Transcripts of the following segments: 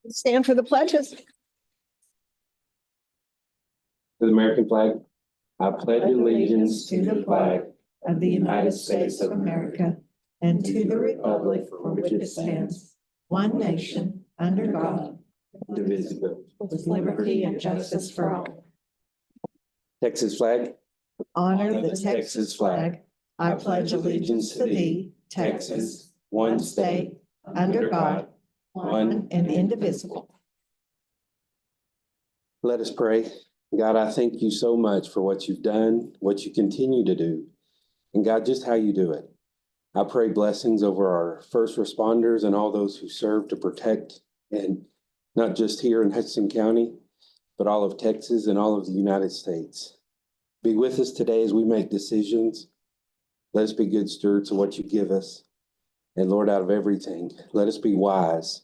Stand for the pledges. To the American flag, I pledge allegiance to the flag of the United States of America and to the republic for which it stands, one nation, under God, indivisible. with liberty and justice for all. Texas flag. Honor the Texas flag. I pledge allegiance to thee, Texas, one state, under God, one and indivisible. Let us pray. God, I thank you so much for what you've done, what you continue to do, and God, just how you do it. I pray blessings over our first responders and all those who serve to protect, and not just here in Hudson County, but all of Texas and all of the United States. Be with us today as we make decisions. Let us be good stewards of what you give us. And Lord, out of everything, let us be wise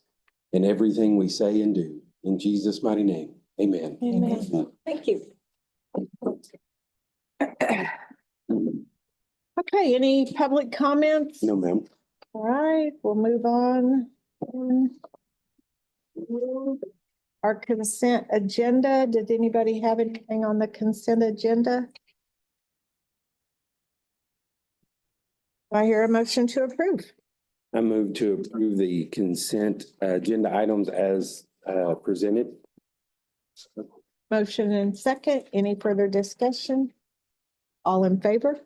in everything we say and do. In Jesus' mighty name, amen. Amen. Thank you. Okay, any public comments? No, ma'am. All right, we'll move on. Our consent agenda. Did anybody have anything on the consent agenda? Do I hear a motion to approve? I move to approve the consent agenda items as presented. Motion and second. Any further discussion? All in favor?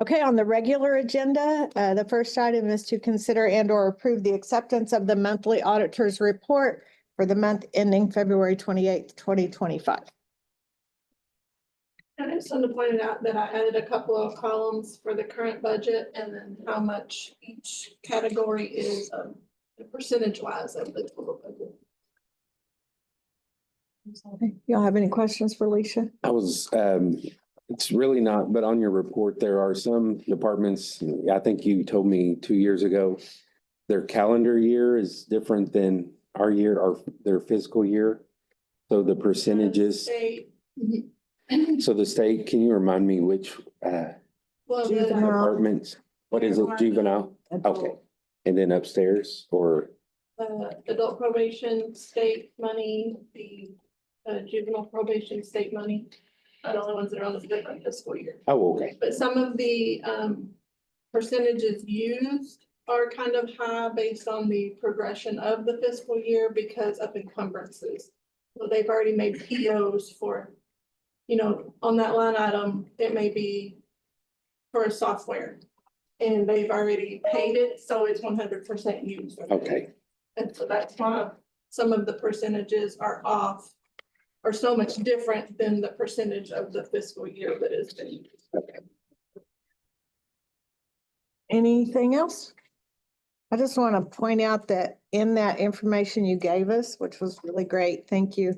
Okay, on the regular agenda, the first item is to consider and or approve the acceptance of the monthly auditor's report for the month ending February 28th, 2025. I just wanted to point out that I added a couple of columns for the current budget and then how much each category is percentage wise of the total budget. Y'all have any questions for Alicia? I was, it's really not, but on your report, there are some departments, I think you told me 2 years ago, their calendar year is different than our year, or their fiscal year. So the percentages. So the state, can you remind me which Well, departments? What is it, juvenile? Okay. And then upstairs, or? Adult probation, state money, the juvenile probation, state money, are the only ones that are on the different fiscal year. Oh, okay. But some of the percentages used are kind of high based on the progression of the fiscal year because of encumbrances. So they've already made POs for, you know, on that line item, it may be for a software. And they've already paid it, so it's 100% used. Okay. And so that's why some of the percentages are off or so much different than the percentage of the fiscal year that has been used. Okay. Anything else? I just want to point out that in that information you gave us, which was really great, thank you,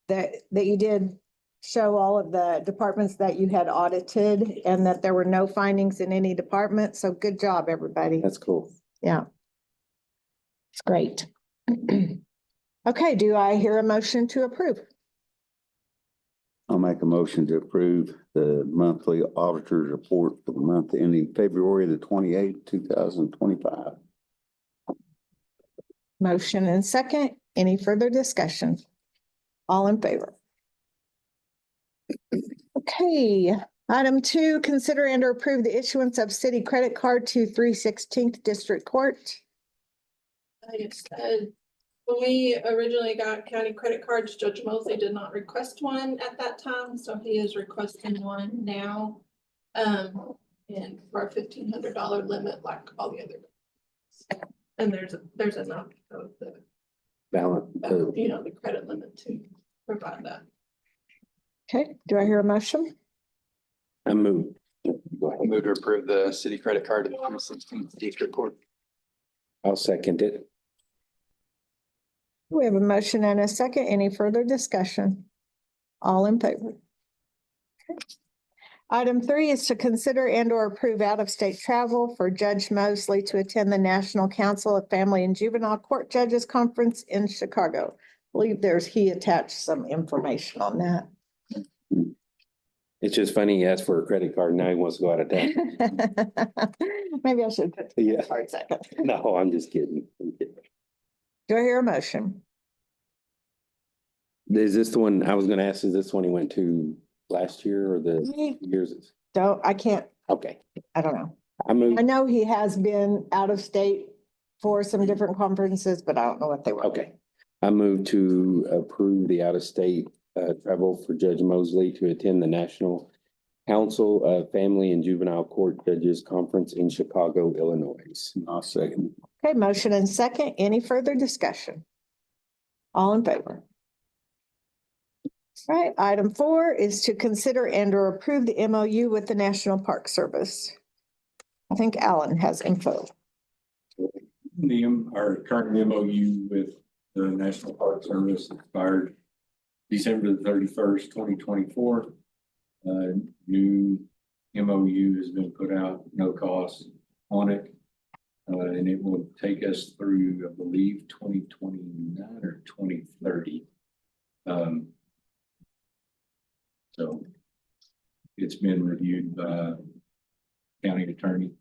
that you did show all of the departments that you had audited and that there were no findings in any department. So good job, everybody. That's cool. Yeah. It's great. Okay, do I hear a motion to approve? I'll make a motion to approve the monthly auditor's report for the month ending February the 28th, 2025. Motion and second. Any further discussion? All in favor? Okay, item 2, consider and or approve the issuance of city credit card to 316th District Court. When we originally got county credit cards, Judge Mosley did not request one at that time, so he is requesting one now. And for a $1,500 limit like all the other. And there's enough of the Balance. you know, the credit limit to provide that. Okay, do I hear a motion? I move. Go ahead. Move to approve the city credit card to the 316th District Court. I'll second it. We have a motion and a second. Any further discussion? All in favor? Okay. Item 3 is to consider and or approve out-of-state travel for Judge Mosley to attend the National Council of Family and Juvenile Court Judges Conference in Chicago. I believe he attached some information on that. It's just funny, he asked for a credit card, now he wants to go out of town. Maybe I should put Yeah. the card second. No, I'm just kidding. Do I hear a motion? Is this the one, I was gonna ask, is this one he went to last year or the years? I can't, Okay, I don't know. I moved, I know he has been out of state for some different conferences, but I don't know what they were. okay. I moved to approve the out-of-state travel for Judge Mosley to attend the National Council of Family and Juvenile Court Judges Conference in Chicago, Illinois. I'll second. Okay, motion and second. Any further discussion? All in favor? All right, item 4 is to consider and or approve the MOU with the National Park Service. I think Alan has info. Our current MOU with the National Park Service expired December 31st, 2024. New MOU has been put out, no cost on it. And it will take us through, I believe, 2029 or 2030. So it's been reviewed by county attorney.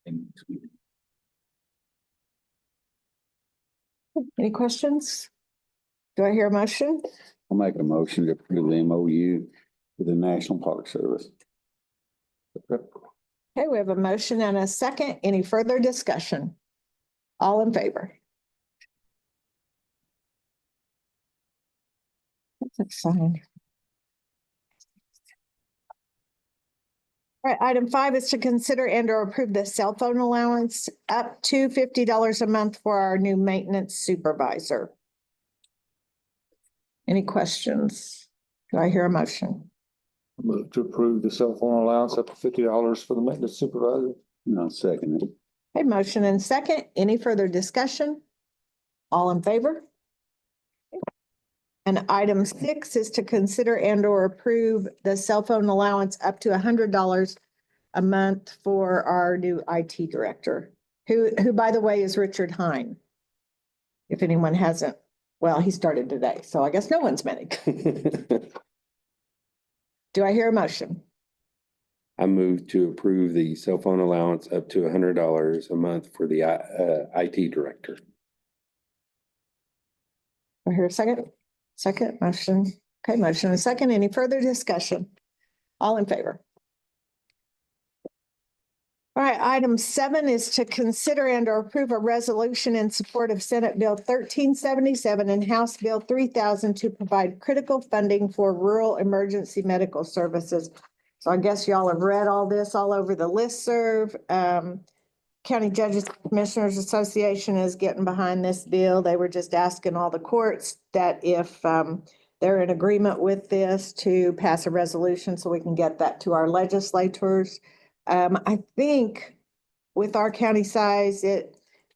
And Any questions? Do I hear a motion? I'll make a motion to approve the MOU with the National Park Service. Okay, we have a motion and a second. Any further discussion? All in favor? That's fine. All right, item 5 is to consider and or approve the cell phone allowance up to $50 a month for our new maintenance supervisor. Any questions? Do I hear a motion? Move to approve the cell phone allowance up to $50 for the maintenance supervisor. And I'll second it. Okay, motion and second. Any further discussion? All in favor? And item 6 is to consider and or approve the cell phone allowance up to $100 a month for our new IT director, who by the way is Richard Hine. If anyone hasn't, well, he started today, so I guess no one's met him. Do I hear a motion? I moved to approve the cell phone allowance up to $100 a month for the IT director. Do I hear a second? Second motion. Okay, motion and second. Any further discussion? All in favor? All right, item 7 is to consider and or approve a resolution in support of Senate Bill 1377 and House Bill 3000 to provide critical funding for rural emergency medical services. So I guess y'all have read all this all over the listserv. County Judges Commissioners Association is getting behind this bill. They were just asking all the courts that if they're in agreement with this to pass a resolution so we can get that to our legislators. I think with our county size, the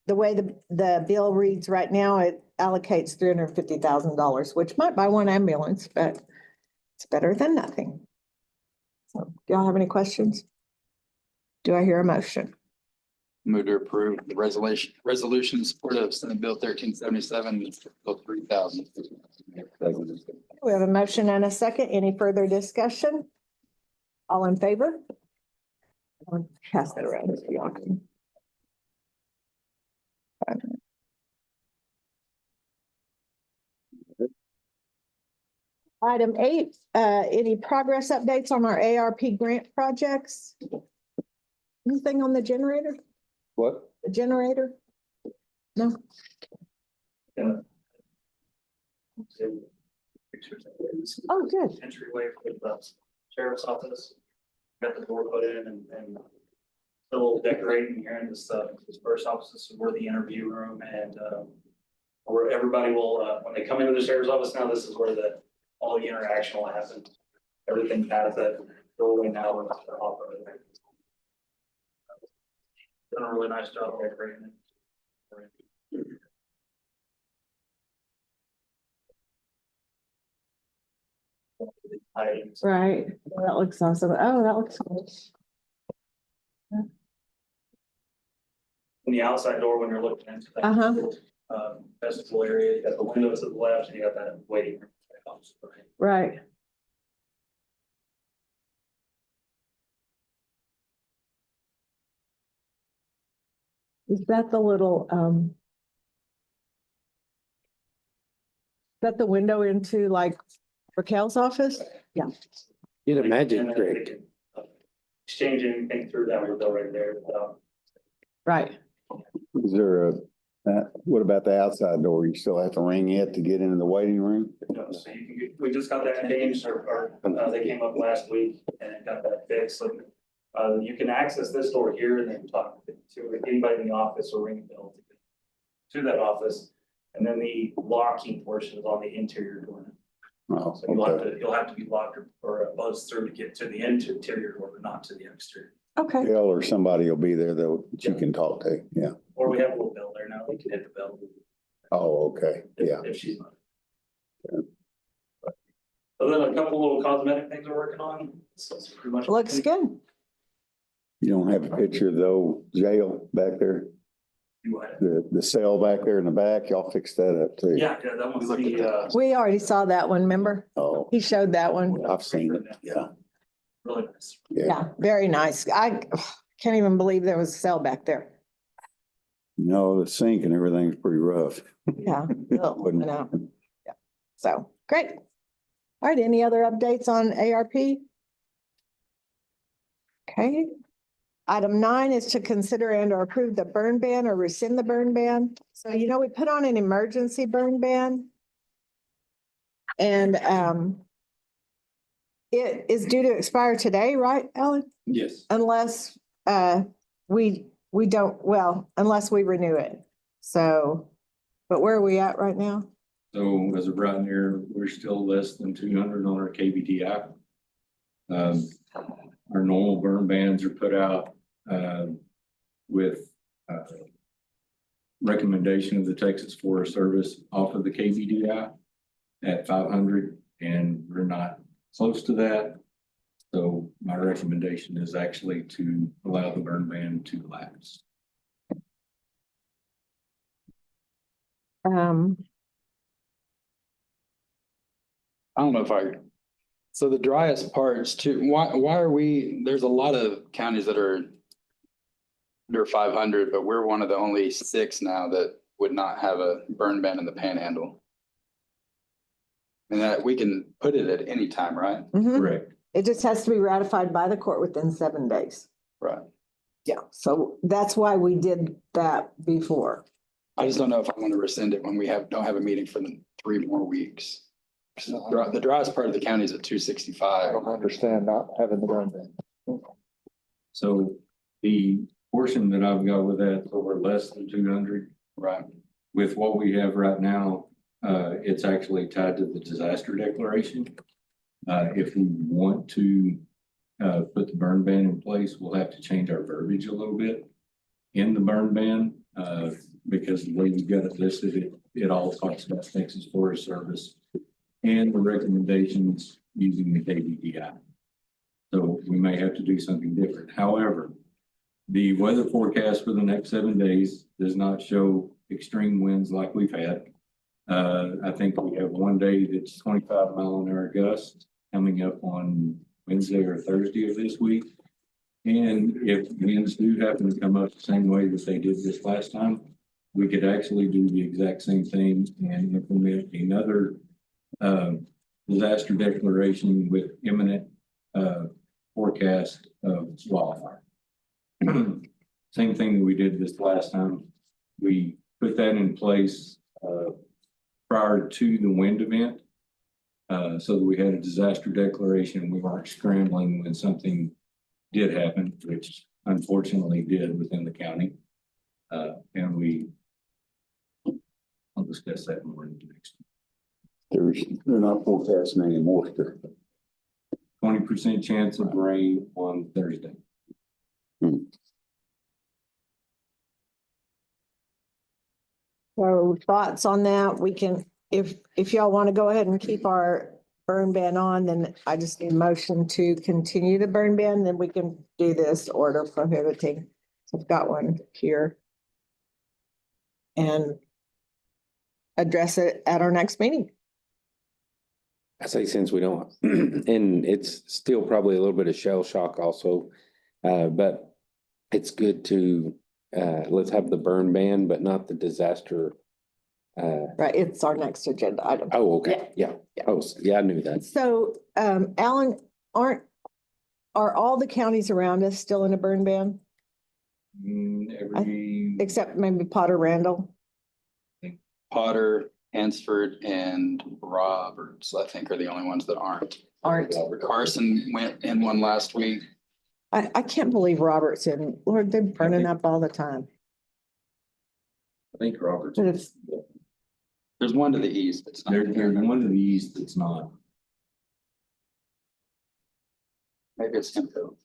way the bill reads right now, it allocates $350,000, which might buy one ambulance, but it's better than nothing. So do y'all have any questions? Do I hear a motion? Move to approve the resolution in support of Senate Bill 1377, Bill 3000. We have a motion and a second. Any further discussion? All in favor? I'll pass that around if y'all can. Item 8, any progress updates on our ARP grant projects? Anything on the generator? What? The generator? No? Oh, good. Entryway for the sheriff's office. Got the door put in and still decorating here in this first office. This is where the interview room and where everybody will, when they come into the sheriff's office now, this is where all the interaction will happen. Everything has that doorway now with the offer. Done a really nice job decorating it. Right. That looks awesome. Oh, that looks good. In the outside door, when you're looking into that. Vestibule area, you got the windows to the left and you got that waiting room. Right. Is that the little that the window into like Raquel's office? Yeah. Get a magic And then they can, exchange anything through that window right there. Right. Is there what about the outside door? You still have to ring it to get into the waiting room? So you can we just got that changed, they came up last week and got that fixed. So you can access this door here and then talk to anybody in the office or ring a bell to that office. And then the locking portion is on the interior door. Oh, So okay. you'll have to be locked or buzzed through to get to the interior door, but not to the exterior. Okay. Bill or somebody will be there though, that you can talk to. Yeah. Or we have a little bell there now. We can hit the bell. Oh, okay. Yeah. If she's not. Other than a couple little cosmetic things we're working on, it's pretty much. Looks good. You don't have a picture of the old jail back there? The cell back there in the back, y'all fixed that up too? Yeah, that one's the, We already saw that one, remember? Oh, He showed that one. I've seen it. Yeah. really nice. Yeah. Yeah, very nice. I can't even believe there was a cell back there. No, the sink and everything's pretty rough. Yeah. Oh, I know. Yeah. So, great. All right, any other updates on ARP? Okay. Item 9 is to consider and or approve the burn ban or rescind the burn ban. So, we put on an emergency burn ban. And it is due to expire today, right, Alan? Yes. Unless we don't, unless we renew it. So, but where are we at right now? So as of right here, we're still less than 200 on our KBDI. Our normal burn bans are put out with recommendation of the Texas Forest Service off of the KBDI at 500, and we're not close to that. So my recommendation is actually to allow the burn ban to lapse. I don't know so the driest parts too, why are there's a lot of counties that are under 500, but we're one of the only 6 now that would not have a burn ban in the panhandle. And that we can put it at any time, right? Mhm. Correct. It just has to be ratified by the court within 7 days. Right. Yeah, so that's why we did that before. I just don't know if I want to rescind it when we don't have a meeting for 3 more weeks. The driest part of the county is at I 265. don't understand not having the burn ban. So the portion that I've got with that over less than 200, Right. with what we have right now, it's actually tied to the disaster declaration. If we want to put the burn ban in place, we'll have to change our verbiage a little bit in the burn ban, because the way you've got it listed, it all talks about Texas Forest Service and the recommendations using the KBDI. So we may have to do something different. However, the weather forecast for the next 7 days does not show extreme winds like we've had. I think we have one day that's 25-mile-an-hour gusts coming up on Wednesday or Thursday of this week. And if winds do happen to come up the same way that they did this last time, we could actually do the exact same thing and implement another disaster declaration with imminent forecast of wildfire. Same thing that we did this last time. We put that in place prior to the wind event, so that we had a disaster declaration. We weren't scrambling when something did happen, which unfortunately did within the county. And I'll discuss that more in the next. They're not forecasting any moisture. 20% chance of rain on Thursday. So thoughts on that? We can, if y'all want to go ahead and keep our burn ban on, then I just need a motion to continue the burn ban, then we can do this order prohibiting. So I've got one here. And address it at our next meeting. I say since we don't, and it's still probably a little bit of shell shock also, but it's good to, let's have the burn ban, but not the disaster Right, it's our next agenda item. Oh, okay, yeah. Oh, yeah, I knew that. So, Alan, are all the counties around us still in a burn ban, Every, except maybe Potter Randall? Potter, Hansford, and Roberts, I think, are the only ones that aren't. Aren't. Carson went in one last week. I can't believe Robert's in, Lord, they're burning up all the time. I think Robert's, But it's, There's one to the east. It's not. there's one to the east that's not. Maybe it's Hemphill.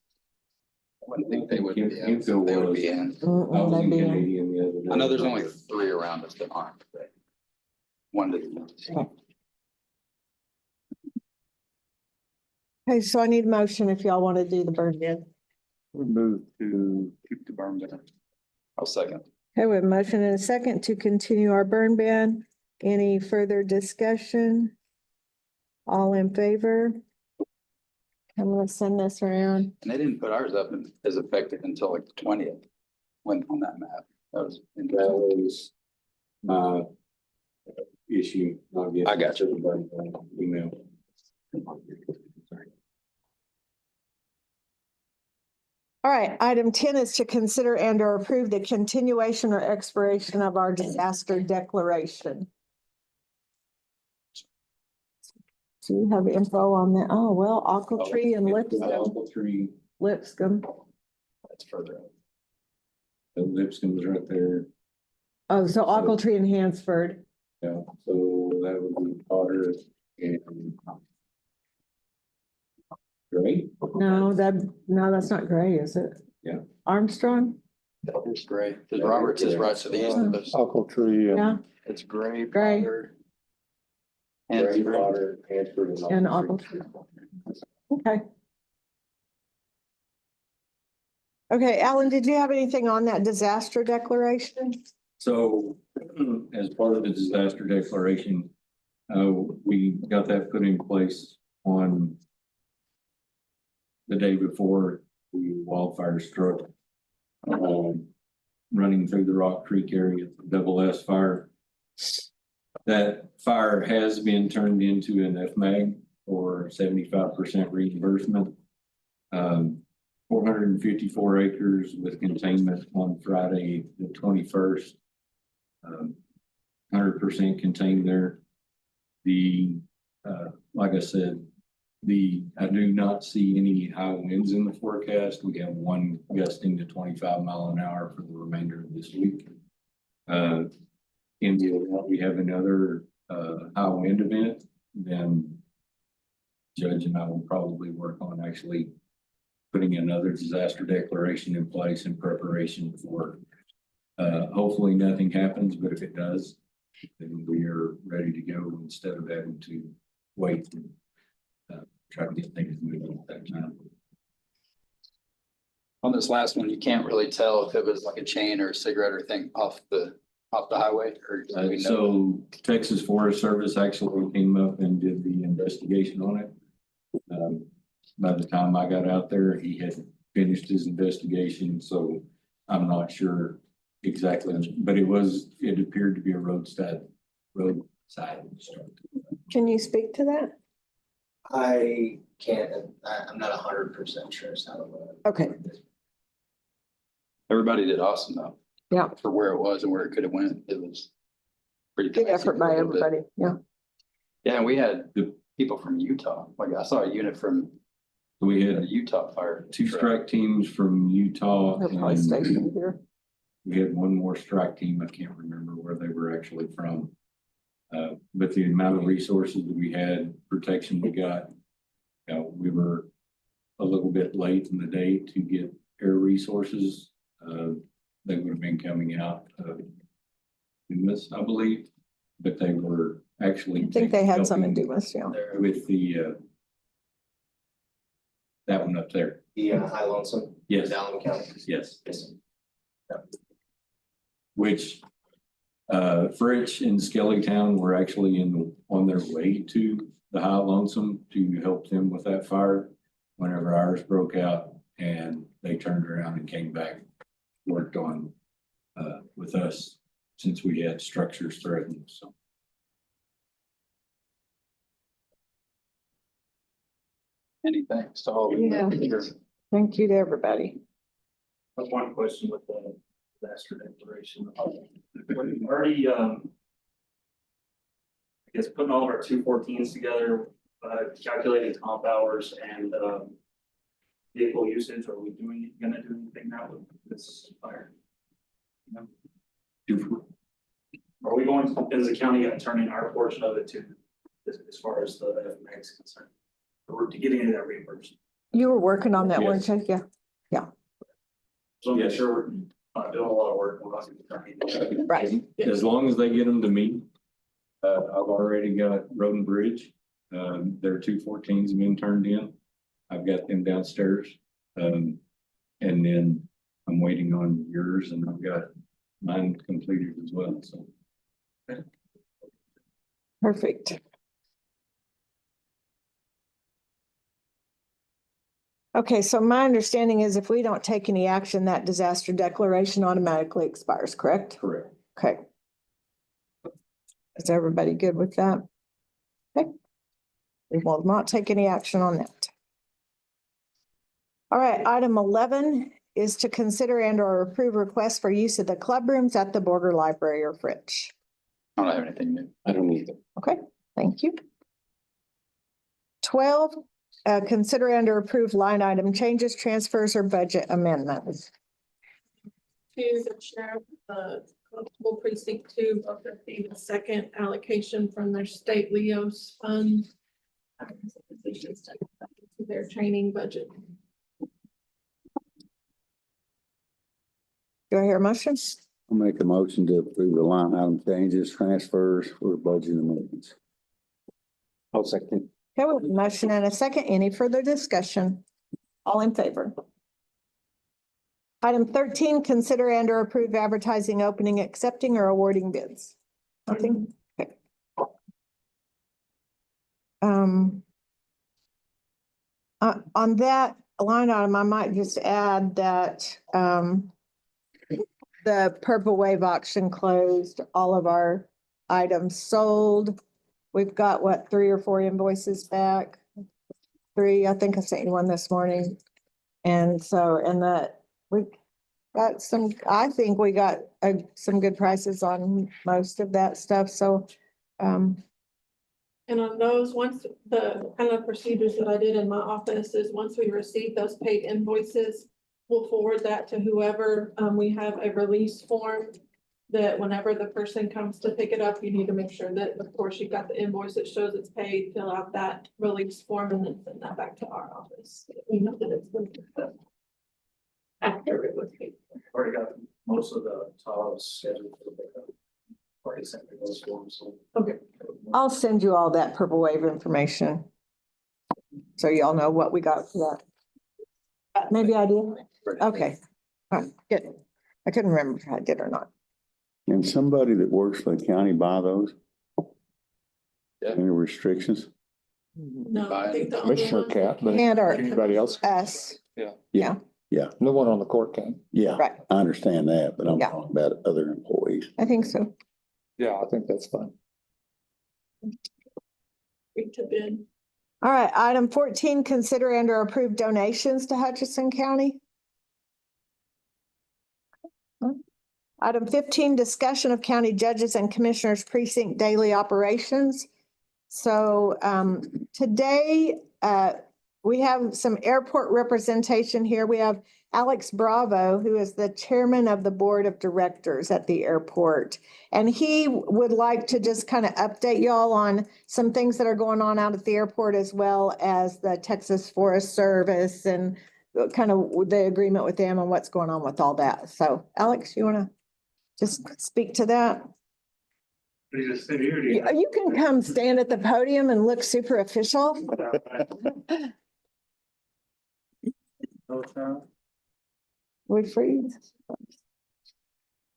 I wouldn't think they would be in. Hemphill They would was. be in. I was in maybe, Canadian the other day. I know there's only 3 around us that aren't. But one to the east. okay, so I need a motion if y'all want to do the burn ban. We move to keep the burn ban. I'll second. Okay, we have a motion and a second to continue our burn ban. Any further discussion? All in favor? I'm gonna send this around. And they didn't put ours up as effective until like the 20th, when on that map. That was That interesting. was my issue. I got you. Email. All right, item 10 is to consider and or approve the continuation or expiration of our disaster declaration. Do you have info on that? Oh, well, Aqua Tree and Lipscomb. Apple tree, Lipscomb. That's further out. the Lipscomb's right there. Oh, so Aqua Tree and Hansford. Yeah, so that would be Potter and. Great. No, that's not Gray, is it? Yeah. Armstrong? It's Gray, because Roberts is right to the east of us. Aqua Tree and Yeah, It's Gray. Gray. Potter, and Potter, Hansford, and Aqua Tree. Okay. Okay, Alan, did you have anything on that disaster declaration? So as part of the disaster declaration, we got that put in place on the day before the wildfire struck, running through the Rock Creek area, Double S fire. That fire has been turned into an FMAG for 75% reimbursement. 454 acres with containment on Friday, the 21st. 100% contained there. Like I said, I do not see any high winds in the forecast. We have one gusting to 25 mile an hour for the remainder of this week. In the event we have another high wind event, then Judge and I will probably work on actually putting another disaster declaration in place in preparation for hopefully nothing happens, but if it does, then we are ready to go instead of having to wait and try to get things moving at that time. on this last one, you can't really tell if it was like a chain or a cigarette or thing off the highway, or do we know? So Texas Forest Service actually came up and did the investigation on it. By the time I got out there, he had finished his investigation, so I'm not sure exactly, but it appeared to be a roadside. Can you speak to that? I can't, I'm not 100% sure. So Okay, Everybody did awesome though. Yeah. For where it was and where it could have went, it was pretty. good dicey effort for a by little bit. everybody, yeah. Yeah, and we had the people from Utah, like I saw a unit from We the had Utah fire. two strike teams from Utah. They're probably and stationed here. We had one more strike team. I can't remember where they were actually from. But the amount of resources that we had, protection we got, we were a little bit late in the day to get air resources. They would have been coming out in this, I believe, but they were actually. I think they had some in helping Dumas, yeah. there, with the that one up there. the High Lonesome, Yes, Allen County. yes. Yes. Which Fritch and Skellytown were actually on their way to the High Lonesome to help them with that fire whenever ours broke out, and they turned around and came back, worked on with us since we had structures threatened, so. Many thanks to all. Yeah. Thank you to everybody. That's one question with the disaster declaration. We've already, I guess, putting all of our 214s together, calculating comp hours and, vehicle usage, are we gonna do anything now with this fire? No. Are we going, is the county gonna turn in our portion of it too, as far as the FMX is concerned? Or to get any of that reimbursed? You were working on that, weren't Yes. you? Yeah, So I'm sure we're not doing a lot of work. We're not gonna turn anything. right. As long as they get them to me, I've already got Road and Bridge. Their 214s have been turned in. I've got them downstairs. And then I'm waiting on yours and I've got mine completed as well, so. Perfect. Okay, so my understanding is if we don't take any action, that disaster declaration automatically expires, correct? Correct. Okay. Is everybody good with that? Okay. We will not take any action on that. All right, item 11 is to consider and or approve requests for use of the club rooms at the Border Library or Fritch. I don't have anything new. I don't either. Okay, thank you. 12, consider and or approve line item changes, transfers, or budget amendments. To the sheriff, Constable Precinct 2, both received a second allocation from their state Leos fund. Positions to their training budget. Do I hear a motion? I'll make a motion to approve the line item changes, transfers for budget amendments. I'll second. Okay, we have a motion and a second. Any further discussion? All in favor? Item 13, consider and or approve advertising, opening, accepting, or awarding bids. Nothing? Okay. On that line item, I might just add that, the Purple Wave auction closed, all of our items sold. We've got what, 3 or 4 invoices back? 3, I think I sent you one this morning. And so, and that we got some, I think we got some good prices on most of that stuff. So, And on those, once the kind of procedures that I did in my office is once we receive those paid invoices, we'll forward that to whoever. We have a release form that whenever the person comes to pick it up, you need to make sure that, of course, you've got the invoice that shows it's paid, fill out that release form and then send that back to our office. We know that it's been picked up after it was paid. Already got most of the tiles scheduled for pickup. Already sent me those forms, so. Okay. I'll send you all that Purple Wave information. So y'all know what we got for that. Maybe I did. Okay. All right, good. I couldn't remember if I did or not. Can somebody that works for the county buy those? Yeah. Any restrictions? No, I think the only Commissioner one. can't, but And our, anybody else? us, No one on the court can. Yeah, right. I understand that, but I'm Yeah. talking about other employees. I think so. Yeah, I think that's fine. To bid. All right, item 14, consider and or approve donations to Hutchinson County. Item 15, discussion of county judges and commissioners precinct daily operations. So today we have some airport representation here. We have Alex Bravo, who is the chairman of the board of directors at the airport. And he would like to just kind of update y'all on some things that are going on out at the airport, as well as the Texas Forest Service and kind of the agreement with them and what's going on with all that. So Alex, you want to just speak to that? You just sit here. You can come stand at the podium and look super official. We freeze.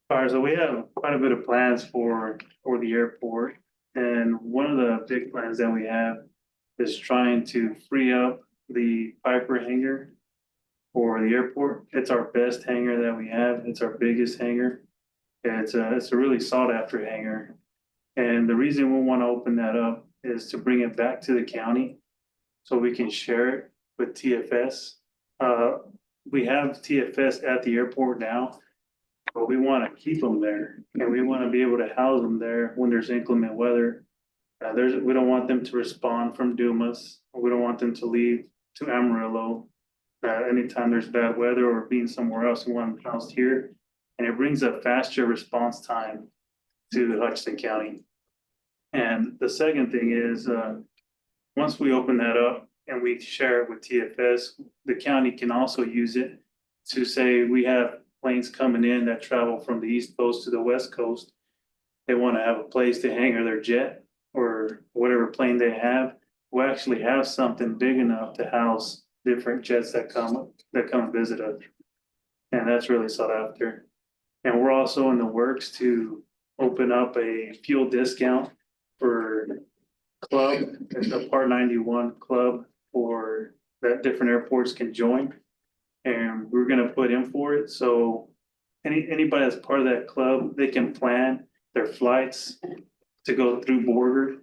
All right, so we have quite a bit of plans for the airport. And one of the big plans that we have is trying to free up the Piper hangar for the airport. It's our best hangar that we have. It's our biggest hangar. It's a really sought after hangar. And the reason we want to open that up is to bring it back to the county so we can share it with TFS. We have TFS at the airport now, but we want to keep them there and we want to be able to house them there when there's inclement weather. We don't want them to respond from Dumas. We don't want them to leave to Amarillo. Anytime there's bad weather or being somewhere else, we want them housed here. And it brings a faster response time to Hutchinson County. And the second thing is, once we open that up and we share it with TFS, the county can also use it to say we have planes coming in that travel from the East Coast to the West Coast. They want to have a place to hangar their jet or whatever plane they have. We actually have something big enough to house different jets that come visit us. And that's really sought after. And we're also in the works to open up a fuel discount for club. It's a Part 91 club for that different airports can join. And we're gonna put in for it. So anybody that's part of that club, they can plan their flights to go through border.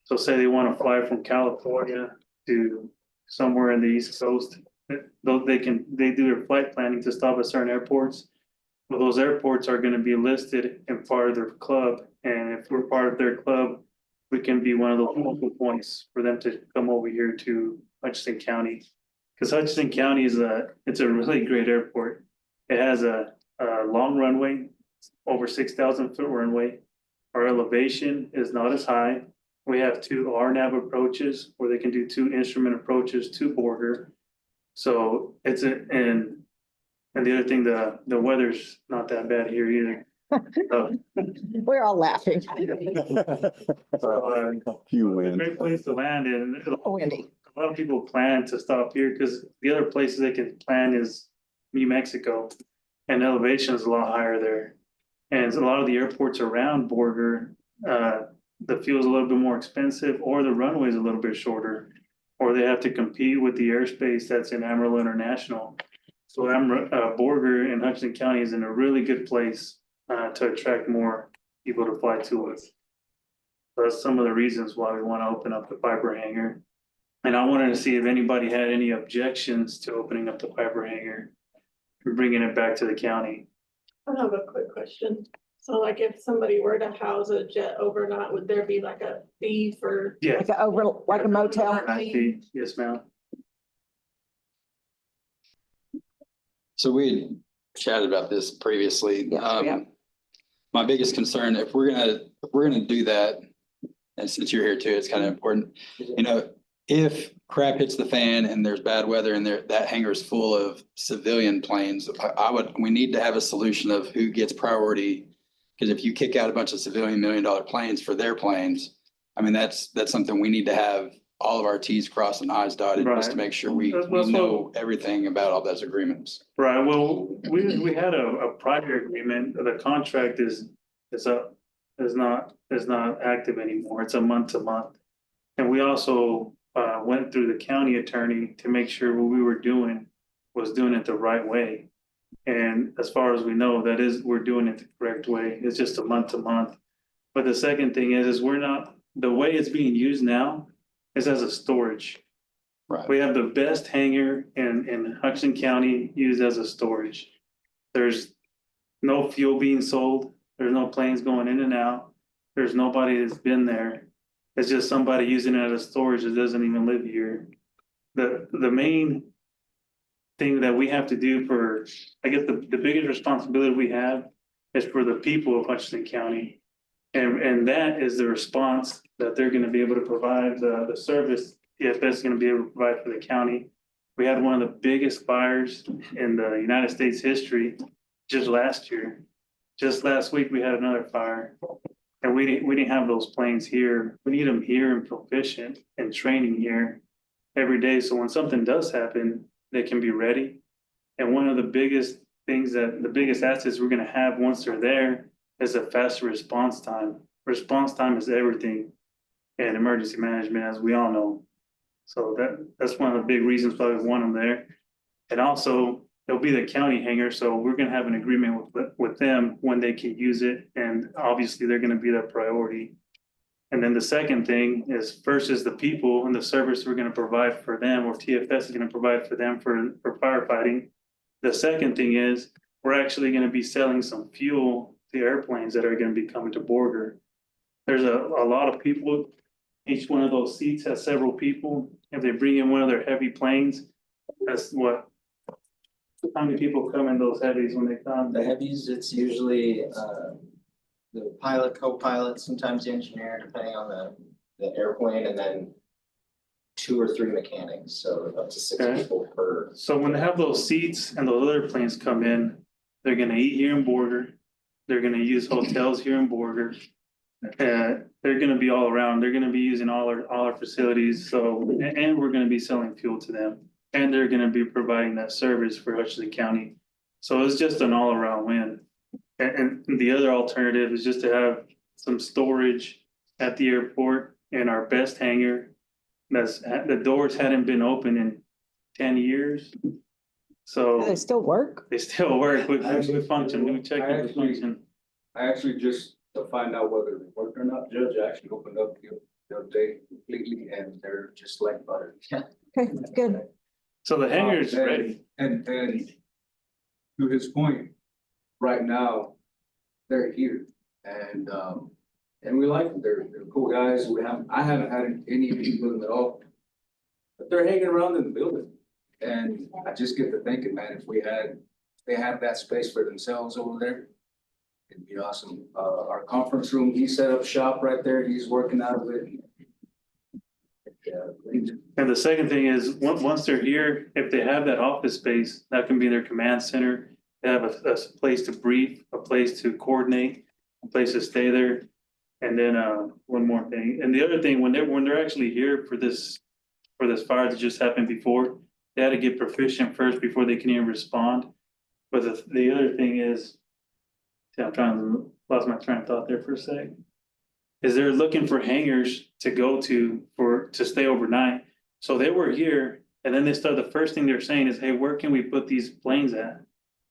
So say they want to fly from California to somewhere in the East Coast, they do their flight planning to stop at certain airports. Well, those airports are going to be listed in part of their club, and if we're part of their club, we can be one of those focal points for them to come over here to Hutchinson County. Because Hutchinson County it's a really great airport. It has a long runway, over 6,000 foot runway. Our elevation is not as high. We have 2 RNAV approaches where they can do 2 instrument approaches to border. So and the other thing, the weather's not that bad here either. We're all laughing. You win. Great place to land in. Windy. A lot of people plan to stop here because the other places they can plan is New Mexico, and elevation is a lot higher there. And a lot of the airports around border, the fuel is a little bit more expensive, or the runway is a little bit shorter, or they have to compete with the airspace that's in Amarillo International. So border in Hutchinson County is in a really good place to attract more people to fly to us. So that's some of the reasons why we want to open up the fiber hangar. And I wanted to see if anybody had any objections to opening up the fiber hangar and bringing it back to the county. I have a quick question. So like if somebody were to house a jet overnight, would there be like a fee for? Yeah. Like a motel. Yes, ma'am. So we had chatted about this previously. Yeah. My biggest concern, if we're gonna do that, and since you're here too, it's kind of important, if crap hits the fan and there's bad weather and that hangar is full of civilian planes, we need to have a solution of who gets priority. Because if you kick out a bunch of civilian $1 million planes for their planes, I mean, that's something we need to have all of our T's crossed and I's dotted, just to make sure we know everything about all those agreements. Right, well, we had a prior agreement, the contract is not active anymore, it's a month to month. And we also went through the county attorney to make sure what we were doing was doing it the right way. And as far as we know, we're doing it the correct way, it's just a month to month. But the second thing is the way it's being used now is as a storage. Right. We have the best hangar in Hutchinson County used as a storage. There's no fuel being sold. There's no planes going in and out. There's nobody that's been there. It's just somebody using it as storage that doesn't even live here. The main thing that we have to do I guess the biggest responsibility we have is for the people of Hutchinson County. And that is the response that they're going to be able to provide, the service TFS is going to be able to provide for the county. We had one of the biggest fires in the United States history just last year. Just last week, we had another fire. And we didn't have those planes here. We need them here and proficient and training here every day. So when something does happen, they can be ready. And one of the biggest assets we're going to have once they're there is a faster response time. Response time is everything in emergency management, as we all know. So that's one of the big reasons why we want them there. And also, it'll be the county hangar, so we're gonna have an agreement with them when they can use it, and obviously they're gonna be the priority. And then the second thing is, first is the people and the service we're gonna provide for them, or TFS is gonna provide for them for firefighting. The second thing is, we're actually gonna be selling some fuel to airplanes that are gonna be coming to Borger. There's a lot of people, each one of those seats has several people. If they bring in one of their heavy planes, that's what? How many people come in those heavies when they come? The heavies, it's usually, the pilot, co-pilot, sometimes the engineer, depending on the airplane, and then 2 or 3 mechanics, so up to 6 Okay. people per. So when they have those seats and those other planes come in, they're gonna eat here in Borger. They're gonna use hotels here in Borger. They're gonna be all around. They're gonna be using all our facilities, so, and we're gonna be selling fuel to them. And they're gonna be providing that service for Hutchinson County. So it's just an all-around win. And the other alternative is just to have some storage at the airport in our best hangar. The doors hadn't been open in 10 years. Do they So still work? they still work, we function, we check I the actually- function. I actually just to find out whether it worked or not, Judge actually opened up the day completely and they're just like butter. Okay, good. So the hangar is and- ready. And to his point, right now, they're here and we like them. They're cool guys. I haven't had any issues with them at all. But they're hanging around in the building. And I just get to thinking, man, if they have that space for themselves over there, it'd be awesome. Our conference room, he set up shop right there. He's working out of it. And the second thing is, once they're here, if they have that office space, that can be their command center. They have a place to brief, a place to coordinate, a place to stay there. And then, one more thing, and the other thing, when they're actually here for this fire that just happened before, they had to get proficient first before they can even respond. But the other thing is, see, lost my train of thought there for a sec. Is they're looking for hangars to go to stay overnight. So they were here, and then the first thing they're saying is, hey, where can we put these planes at?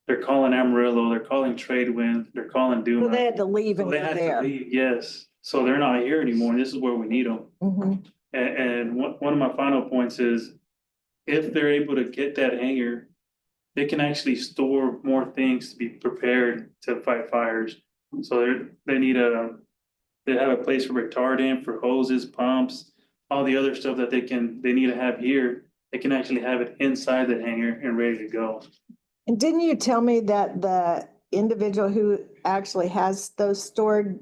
They're calling Amarillo, they're calling Tradewind, they're calling So Duma. they had to leave and So they go had to there. leave, yes. So they're not here anymore, and this is where we need them. Mhm. And one of my final points is, if they're able to get that hangar, they can actually store more things to be prepared to fight fires. So they have a place for retardant, for hoses, pumps, all the other stuff that they need to have here. They can actually have it inside the hangar and ready to go. And didn't you tell me that the individual who actually has those stored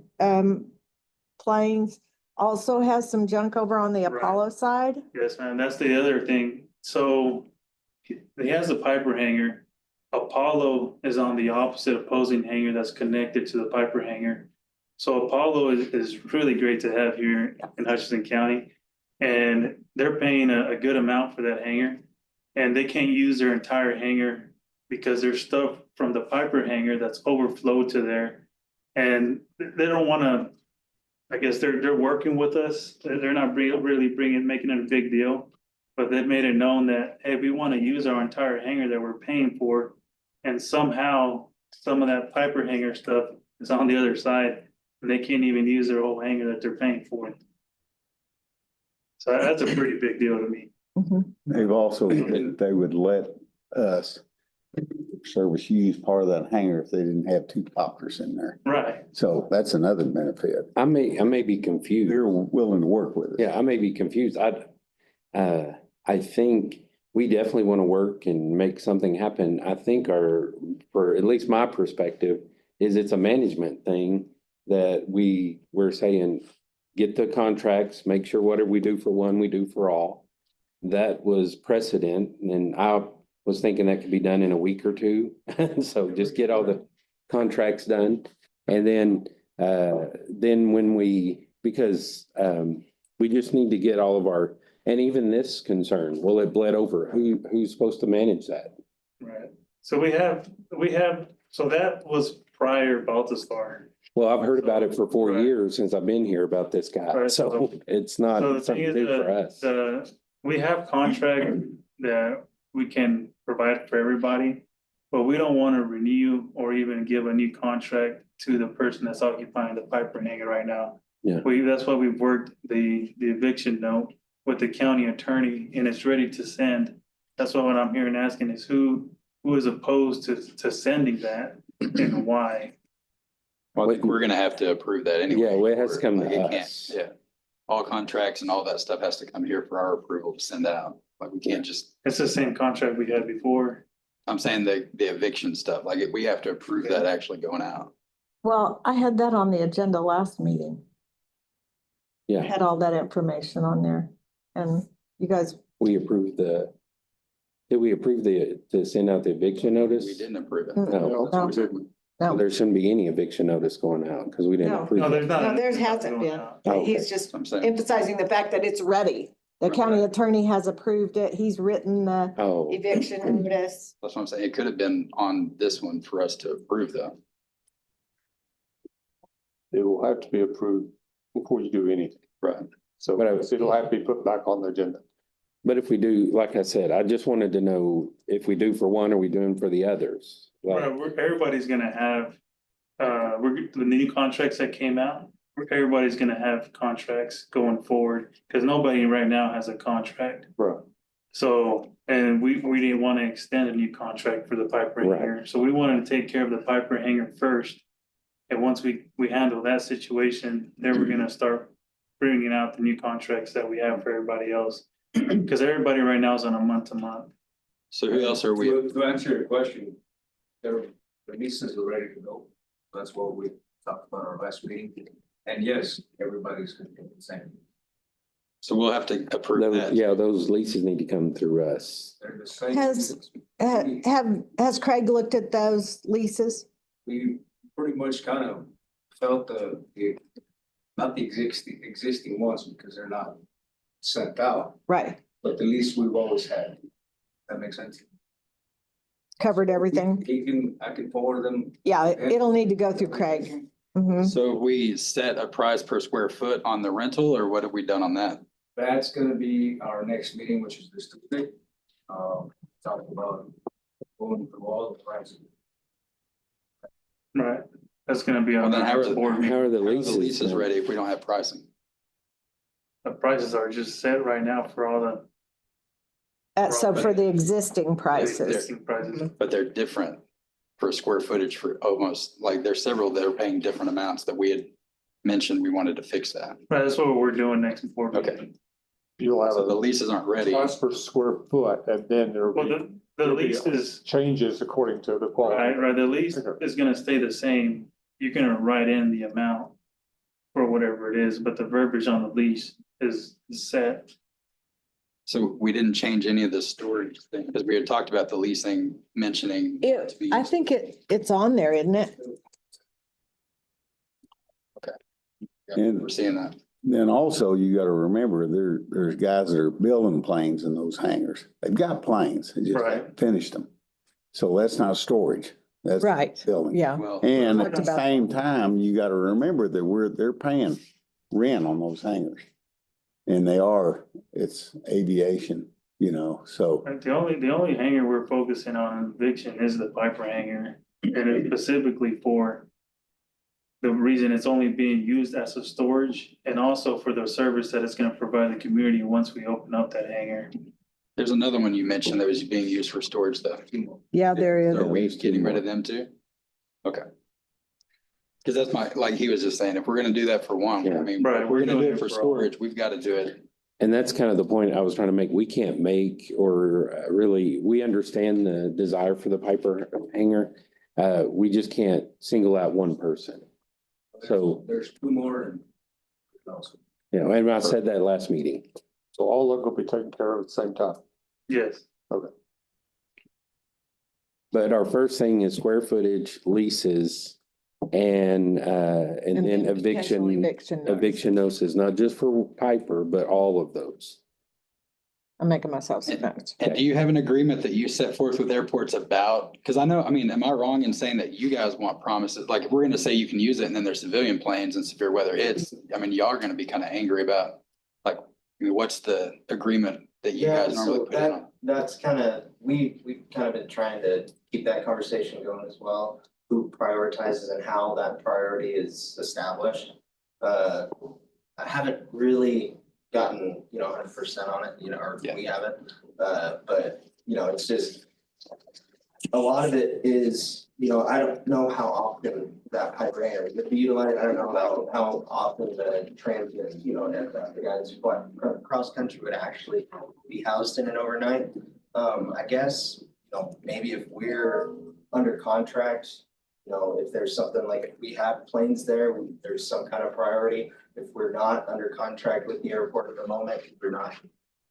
planes also has some junk over on the Right. Apollo side? Yes, ma'am, that's the other thing. So he has the Piper hangar. Apollo is on the opposite opposing hangar that's connected to the Piper hangar. So Apollo is really great to have here in Hutchinson County. And they're paying a good amount for that hangar. And they can't use their entire hangar because there's stuff from the Piper hangar that's overflowed to there. And they don't wanna, I guess they're working with us. They're not really making it a big deal. But they've made it known that, hey, we wanna use our entire hangar that we're paying for. And somehow, some of that Piper hangar stuff is on the other side. And they can't even use their whole hangar that they're paying for. So that's a pretty big deal to me. Mhm. They've also, said they would let us service use part of that hangar if they didn't have 2 poppers in there. Right. So that's another benefit. I may be confused. They're willing to work with us. Yeah, I may be confused. I think we definitely want to work and make something happen. I think for at least my perspective, is it's a management thing that we're saying, get the contracts, make sure whatever we do for one, we do for all. That was precedent, and I was thinking that could be done in a week or 2. So just get all the contracts done. And then because we just need to get all of our, and even this concern, will it bled over? Who's supposed to manage that? Right. So we have, so that was prior Balthasar. Well, I've heard about it for 4 Right. years since I've been here about this guy, Right, so so- it's So the not thing something is, new for us. we have contract that we can provide for everybody. but we don't want to renew or even give a new contract to the person that's occupying the pipe and hangar right now. Yeah. That's why we've worked the eviction note with the county attorney, and it's ready to send. That's why what I'm hearing asking is who is opposed to sending that and why? Well, I think we're gonna have to approve that anyway. Yeah, well, it has to come to Like, it can't- us. Yeah, all contracts and all that stuff has to come here for our approval to send out. Like, we can't just, It's the same contract we had before. I'm saying the eviction stuff, like, we have to approve that actually going out. Well, I had that on the agenda last meeting. I Yeah, had all that information on there. And you guys, we approved did we approve to send out the eviction notice? We didn't approve it. Mm, No, no. so no, there shouldn't be any eviction notice going out because we didn't No. approve No, it. there's not. No, there hasn't been. Oh, okay. He's just I'm saying, emphasizing the fact that it's ready. The county attorney has approved it. He's written the Oh, eviction notice. that's what I'm saying. It could have been on this one for us to approve though. It will have to be approved before you do anything. Right. So But it'll have to be put back on the agenda. but if we do, like I said, I just wanted to know if we do for one, are we doing for the others? Like, Everybody's gonna have, the new contracts that came out, everybody's gonna have contracts going forward, because nobody right now has a contract. Right. So, and we didn't want to extend a new contract for the piper Right. hanger, so we wanted to take care of the piper hanger first. And once we handle that situation, then we're gonna start bringing out the new contracts that we have for everybody else. Because everybody right now is on a month to month. So who else are we? To answer your question, the leases are ready to go. That's what we talked about our last meeting. And yes, everybody's gonna be the same. So we'll have to approve those- that. yeah, those leases need to come through us. They're the same. Has Craig looked at those leases? We pretty much kind of felt not the existing ones because they're not sent out, Right, but the least we've always had. That makes sense? covered everything. I can forward them. Yeah, it'll need to go through Craig. Mhm. So have we set a price per square foot on the rental or what have we done on that? That's gonna be our next meeting, which is this Tuesday. Talk about going through all the prices. Right, that's gonna be Well, on then how are the board How meeting. are the How are leases? the leases then? ready if we don't have pricing? The prices are just set right now for all the So for the existing prices. existing prices. But they're different per square footage for almost, like, there's several that are paying different amounts that we had mentioned we wanted to fix that. Right, that's what we're doing next board Okay. meeting. You'll have So the a leases aren't ready. price per square foot and then there Well, will be the lease is, changes according to the quality. right, the lease is gonna stay the same. You're gonna write in the amount for whatever it is, but the verbiage on the lease is set. So we didn't change any of the storage thing, because we had talked about the leasing mentioning. to be I used. think it's on there, isn't it? Yeah, we're seeing that. Then also you gotta remember, there's guys that are building planes in those hangars. They've got planes, they just Right. haven't finished them. So that's not storage, that's Right, building. yeah. Well, And at Talked the about same time, you gotta remember that they're paying rent on those hangars. And it's aviation, so. Right, the only hangar we're focusing on eviction is the Piper hangar, and it's specifically for the reason it's only being used as a storage and also for the service that it's gonna provide the community once we open up that hangar. there's another one you mentioned that was being used for storage though. Yeah, there is. Are we getting rid of them too? Okay. Cause that's like he was just saying, if we're gonna do that for one, I mean, Right, if we're gonna do it for all. storage, we've got to do it. And that's kind of the point I was trying to make. We can't make or really, we understand the desire for the Piper hanger. We just can't single out one person. So, There's two more and. and I said that last meeting. So all of them will be taken care of at the same time. Yes, But our first thing is square footage, leases, and then potential eviction notice. notices, not just for Piper, but all of those. I'm making myself some notes. And do you have an agreement that you set forth with airports about, because I know, I mean, am I wrong in saying that you guys want promises? Like, if we're gonna say you can use it and then there's civilian planes and severe weather hits, I mean, y'all are gonna be kind of angry about, like, I mean, what's the agreement that you Yeah, guys normally so put in on? that's kind of, we've kind of been trying to keep that conversation going as well. Who prioritizes and how that priority is established. I haven't really gotten, 100% on it, or Yeah. we haven't. But, it's just, a lot of it is, I don't know how often that pipe ran would be utilized. I don't know how often the transient, the guys cross country would actually be housed in an overnight. I guess, maybe if we're under contract, if there's something like, if we have planes there, there's some kind of priority. If we're not under contract with the airport at the moment, if we're not,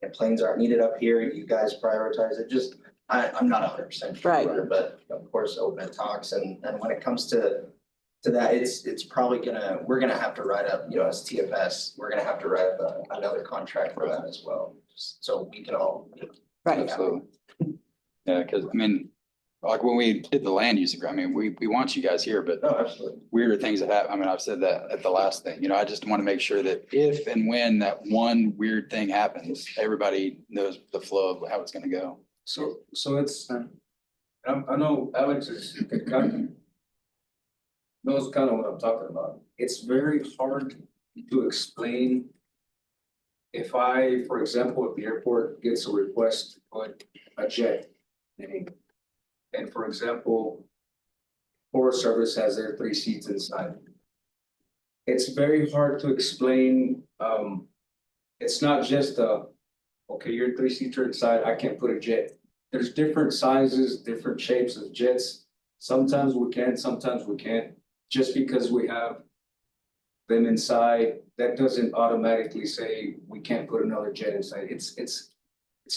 and planes aren't needed up here, you guys prioritize it, just, I'm not 100% sure. Right. But of course, open talks, and when it comes to that, it's probably we're gonna have to write up, as TFS, we're gonna have to write up another contract for that as well, just so we can all. Right. Absolutely. Yeah, because I mean, like when we did the land use agreement, I mean, we want you guys here, but No, absolutely. weirder things that happen. I mean, I've said that at the last thing, I just want to make sure that if and when that one weird thing happens, everybody knows the flow of how it's going to go. So it's, I know Alex knows kind of what I'm talking about. It's very hard to explain. If I, for example, if the airport gets a request to put a jet in, and for example, Forest Service has their 3 seats inside. It's very hard to explain, it's not just okay, your 3 seats are inside, I can't put a jet. There's different sizes, different shapes of jets. Sometimes we can, sometimes we can't. Just because we have them inside, that doesn't automatically say we can't put another jet inside. It's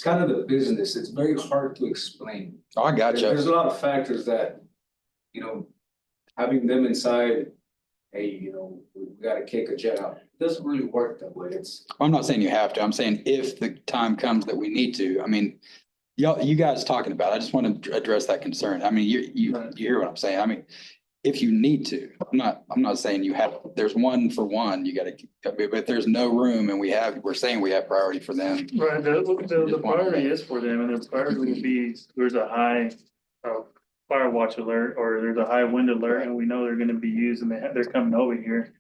kind of the business. It's very hard to explain. Oh, I got There's a you. lot of factors that, having them inside, hey, we gotta kick a jet out. It doesn't really work that way. I'm not saying you have to. I'm saying if the time comes that we need to, I mean, you guys talking about, I just want to address that concern. I mean, you hear what I'm saying? I mean, if you need to, I'm not saying you have, there's one for one, you gotta, but if there's no room and we're saying we have priority for them. Right, the priority is for them, and the priority would be, there's a high, fire watch alert, or there's a high wind alert, and we know they're gonna be used, and they're coming over here.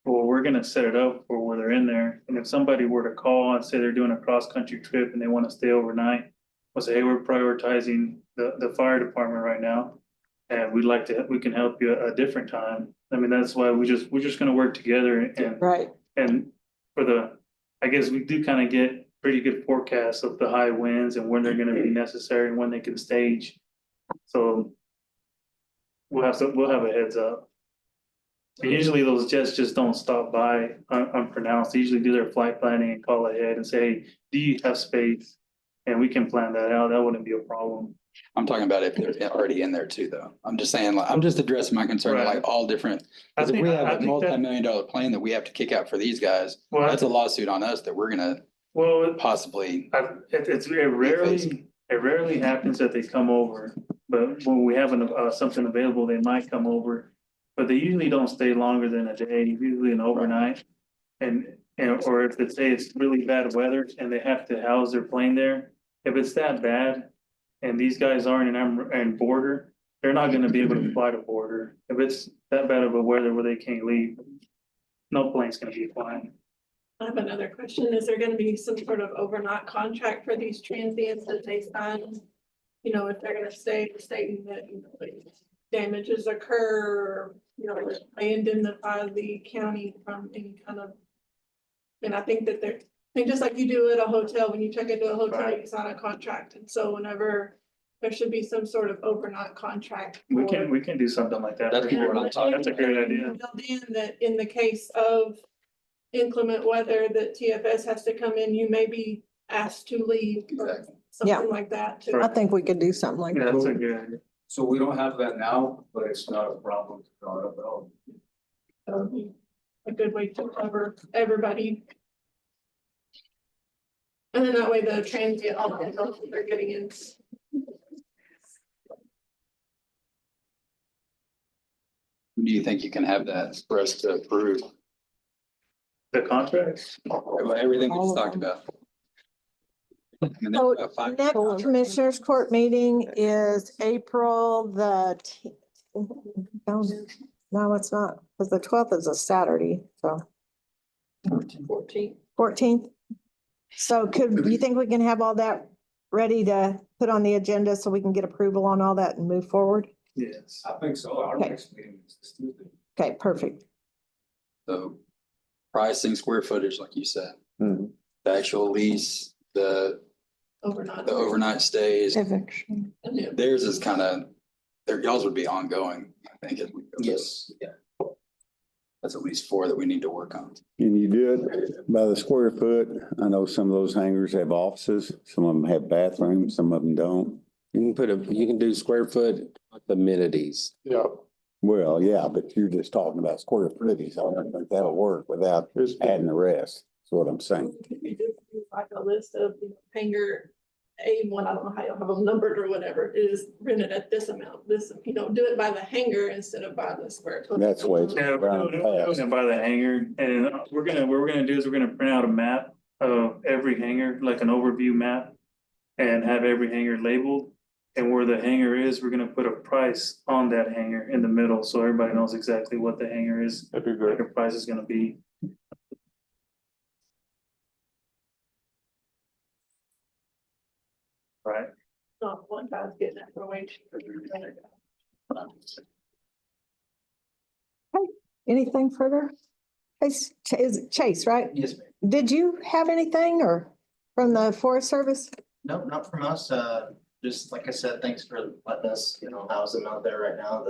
Well, we're gonna set it up for where they're in there, and if somebody were to call and say they're doing a cross-country trip and they wanna stay overnight, we'll say, hey, we're prioritizing the fire department right now. And we can help you a different time. I mean, that's why we're just gonna work together and. Right. And I guess we do kind of get pretty good forecasts of the high winds and when they're gonna be necessary and when they can stage. So we'll have a heads up. And usually those jets just don't stop by unpronounced. They usually do their flight planning and call ahead and say, hey, do you have space? And we can plan that out. That wouldn't be a problem. I'm talking about if they're already in there too, though. I'm just saying, like, I'm just addressing my concern, Right. like all different. I Because if think- we I have a think that- multi-million-dollar plane that we have to kick out for these guys, Well, that's a lawsuit on us that we're gonna Well, possibly. it rarely happens that they come over, but when we have something available, they might come over. But they usually don't stay longer than a day, usually an overnight. Or if it's really bad weather and they have to house their plane there, if it's that bad and these guys aren't in border, they're not gonna be able to fly to border. If it's that bad of a weather where they can't leave, no plane's gonna be flying. I have another question. Is there gonna be some sort of overnight contract for these transients that they sign? If they're gonna stay, stating that, like, damages occur, or they indemnify the county from any kind of. And I think that just like you do at a hotel, when you check into a hotel, you sign a contract. And so whenever there should be some sort of overnight contract. We can do something like that. That's for sure. what I'm talking That's a great idea. Build in that in the case of inclement weather, that TFS has to come in, you may be asked to leave or Exactly. something like that. I think we could do something like Yeah, that. that's a good idea. So we don't have that now, but it's not a problem to draw it up at all. That would be a good way to cover everybody. And then that way the transient, all the knows what they're getting in. Do you think you can have that for us to approve The contracts? everything we All just of talked them. about? I mean, So they're about 5 next Commissioners Court meeting is April no, it's not, because the 12th is a Saturday, so 14. 14th. So you think we can have all that ready to put on the agenda so we can get approval on all that and move forward? Yes. I think so. Our Okay. next meeting is this Tuesday. Okay, perfect. So pricing, square footage, like you said, Mhm. the actual lease, the Overnight. overnight stays. Eviction. Theirs is kind of, y'all's would be ongoing, I think. As we go. Yes, yeah. That's at least 4 that we need to work on. And you do it by the square foot. I know some of those hangars have offices, some of them have bathrooms, some of them don't. You can do square foot amenities. Yeah. Well, yeah, but you're just talking about square footage. I don't think that'll work without adding the rest. That's what I'm saying. You just do like a list of, hangar A1, I don't know how you'll have them numbered or whatever, is rented at this amount, this, do it by the hangar instead of by the square foot. That's the way it's Yeah, run we're past. gonna buy the hangar, and what we're gonna do is we're gonna print out a map of every hangar, like an overview map. And have every hangar labeled, and where the hangar is, we're gonna put a price on that hangar in the middle, so everybody knows exactly what the hangar is, That'd be what great. the price is gonna be. Right? Not one guy's getting that for way cheaper than the other guy. Anything further? Is it Chase, right? Yes, ma'am. Did you have anything or from the Forest Service? No, not from us. Just like I said, thanks for letting us, house them out there right now,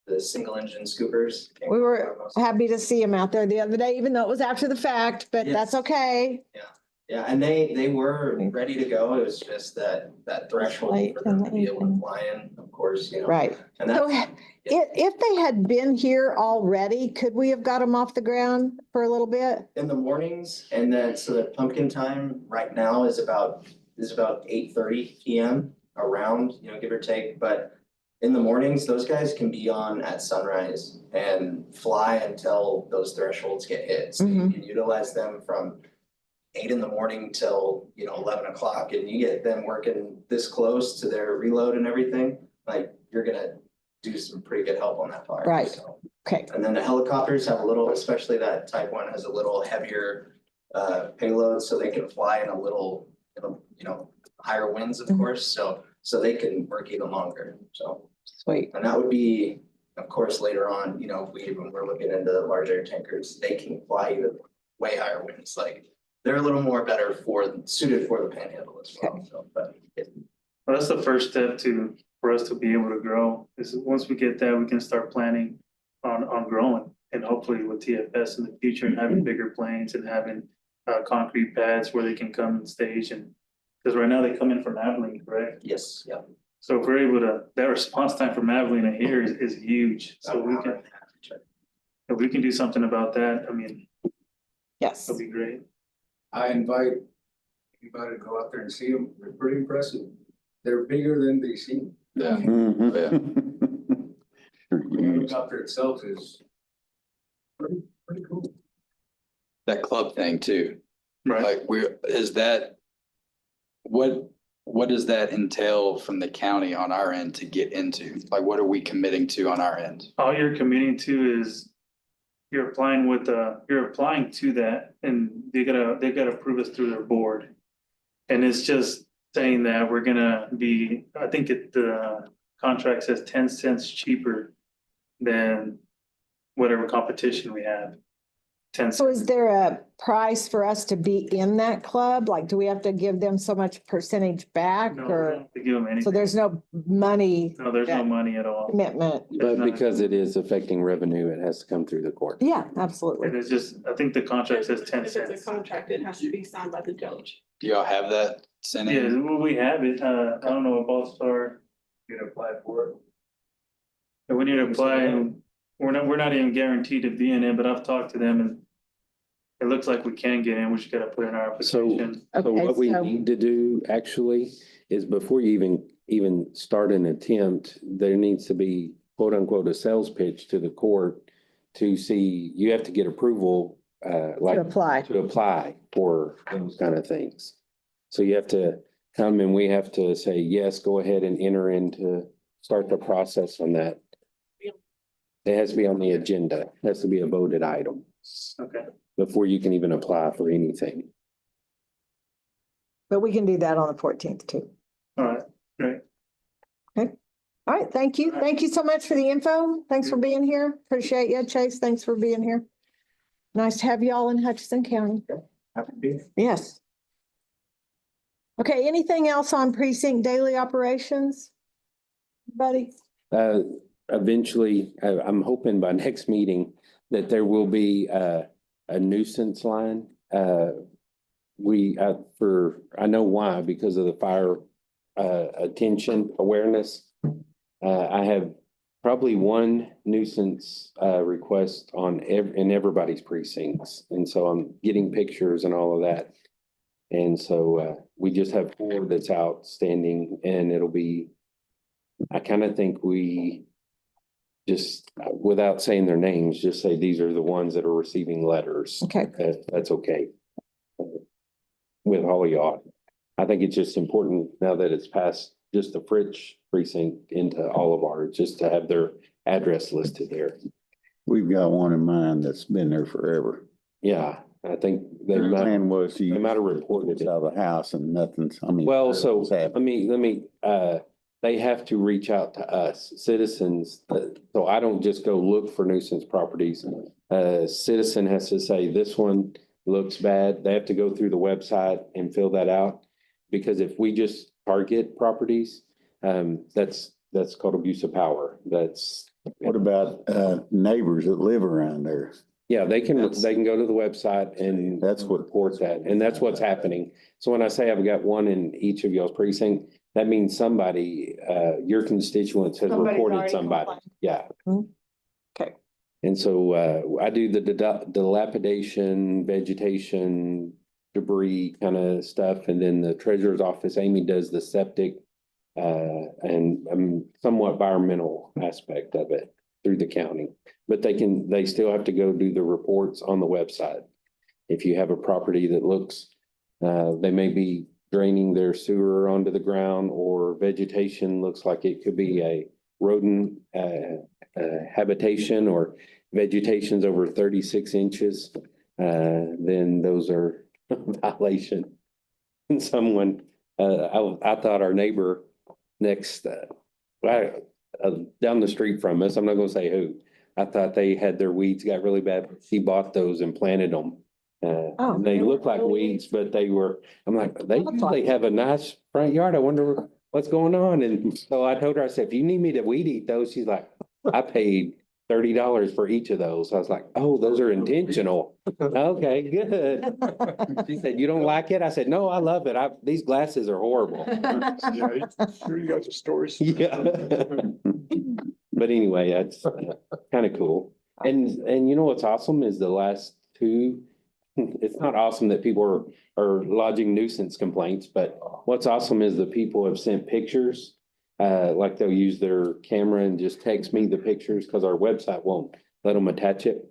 the single engine scoopers. We were happy to see him out there the other day, even though it was after the fact, but that's Yes. okay. Yeah, and they were ready to go. It was just that threshold Late for them in to the be able to evening. fly in, of course, Right. And So that's, if they had been here already, could we have got them off the ground for a little bit? in the mornings, and then so the pumpkin time right now is about 8:30 PM around, give or take, but in the mornings, those guys can be on at sunrise and fly until those thresholds get hit. So you can utilize them from 8 in the morning till 11 o'clock, and you get them working this close to their reload and everything, like you're gonna do some pretty good help on that fire. Right. So. Okay, And then the helicopters have a little, especially that Type 1 has a little heavier payload, so they can fly in a little, higher winds, of course, so they can work even longer, so. sweet. And that would be, of course, later on, when we're looking into larger tankers, they can fly even way higher winds, like they're a little more suited for the panhandle as well, so, but. Well, that's the first step for us to be able to grow, is once we get that, we can start planning on growing. And hopefully with TFS in the future and having bigger planes and having concrete pads where they can come and stage because right now they come in from Abilene, correct? Yes, yeah. So if we're able that response time from Abilene to here is huge. So if we can do something about that, I mean, Yes. that'd be great. I invite anybody to go out there and see them. They're pretty impressive. They're bigger than they seem. Yeah. Mhm. Sure The you- helicopter itself is pretty cool. That club thing too. Right. Like what does that entail from the county on our end to get into? Like, what are we committing to on our end? All you're committing to is you're applying to that and they gotta approve us through their board. And it's just saying that we're gonna be, I think the contract says 10 cents cheaper than whatever competition we have. 10 So cents. is there a price for us to be in that club? Like, do we have to give them so much percentage back No, we don't or? have to give them So anything. there's no money No, there's no money at all. commitment? But because it is affecting revenue, it has to come through the court. Yeah, absolutely. And it's just, I think the contract says 10 If cents. it's a contract, it has to be signed by the judge. Do y'all have that sent Yeah, in? well, we have it. I don't know if All-Star, You can apply for it. but we need to apply and we're not even guaranteed to be in it, but I've talked to them and it looks like we can get in. We just gotta put in our So application. what we so- need to do actually is before you even start an attempt, there needs to be quote unquote a sales pitch to the court to see, you have to get approval, To apply. to apply for those kind of things. So you have to come and we have to say, yes, go ahead and enter into, start the process on that. It has to be on the agenda, it has to be a voted item Okay. before you can even apply for anything. But we can do that on the 14th too. All right, great. All right, thank you. Thank you so much for the info. Thanks for being here. Appreciate you. Chase, thanks for being here. Nice to have you all in Hutchinson County. Happy to be here. Yes. Okay, anything else on precinct daily operations? Buddy? Eventually, I'm hoping by next meeting that there will be a nuisance line. I know why, because of the fire attention awareness. I have probably one nuisance request in everybody's precincts. And so I'm getting pictures and all of that. And so we just have 4 that's outstanding, and it'll be, I kind of think we just, without saying their names, just say these are the ones that are receiving letters. Okay. That's okay. With all of y'all. I think it's just important now that it's past just the Fritz precinct into all of ours, just to have their address listed there. We've got one in mind that's been there forever. Yeah, I think The plan was to. they might have reported it. Out of the house and nothing's, I mean. Well, so nothing's happened. let me, they have to reach out to us, citizens. So I don't just go look for nuisance properties. Citizen has to say, this one looks bad. They have to go through the website and fill that out. Because if we just target properties, that's called abuse of power. What about neighbors that live around there? Yeah, they can go to the website and That's what. report that, and that's what's happening. So when I say I've got one in each of y'all's precinct, that means somebody, your constituents has Somebody's reported already somebody. complained. Yeah. Okay. And so I do the dilapidation, vegetation, debris kind of stuff, and then the treasurer's office, Amy, does the septic and somewhat environmental aspect of it through the county. But they still have to go do the reports on the website. If you have a property that looks, they may be draining their sewer onto the ground, or vegetation looks like it could be a rodent habitation, or vegetation's over 36 inches, then those are a violation. And someone, I thought our neighbor next, down the street from us, I'm not gonna say who, I thought they had their weeds got really bad. She bought those and planted them. And they look like weeds, but I'm like, they usually have a nice front yard. I wonder what's going on. And so I told her, I said, if you need me to weed eat those, she's like, I paid $30 for each of those. I was like, oh, those are intentional. Okay, good. She said, you don't like it? I said, no, I love it. These glasses are horrible. Sure, you got your stories. Yeah. But anyway, that's kind of cool. And you know what's awesome is the last 2, it's not awesome that people are lodging nuisance complaints, but what's awesome is the people have sent pictures. Like they'll use their camera and just text me the pictures because our website won't let them attach it.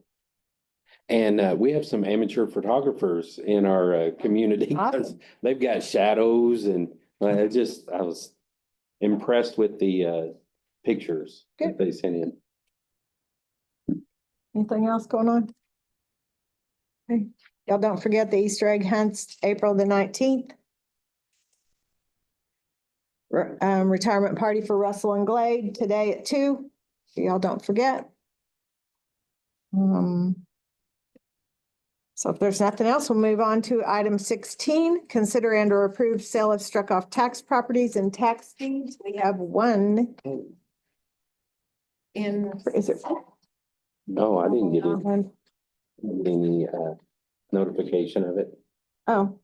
And we have some amateur photographers in our community. Awesome. They've got shadows, and I was impressed with the pictures that they sent in. Anything else going on? Okay. Y'all don't forget the Easter egg hunts, April the 19th. Retirement party for Russell and Glade today at 2. Y'all don't forget. So if there's nothing else, we'll move on to item 16, consider and or approve sale of struck off tax properties and tax deeds. We have one is it? No, I didn't get any notification of it. Oh,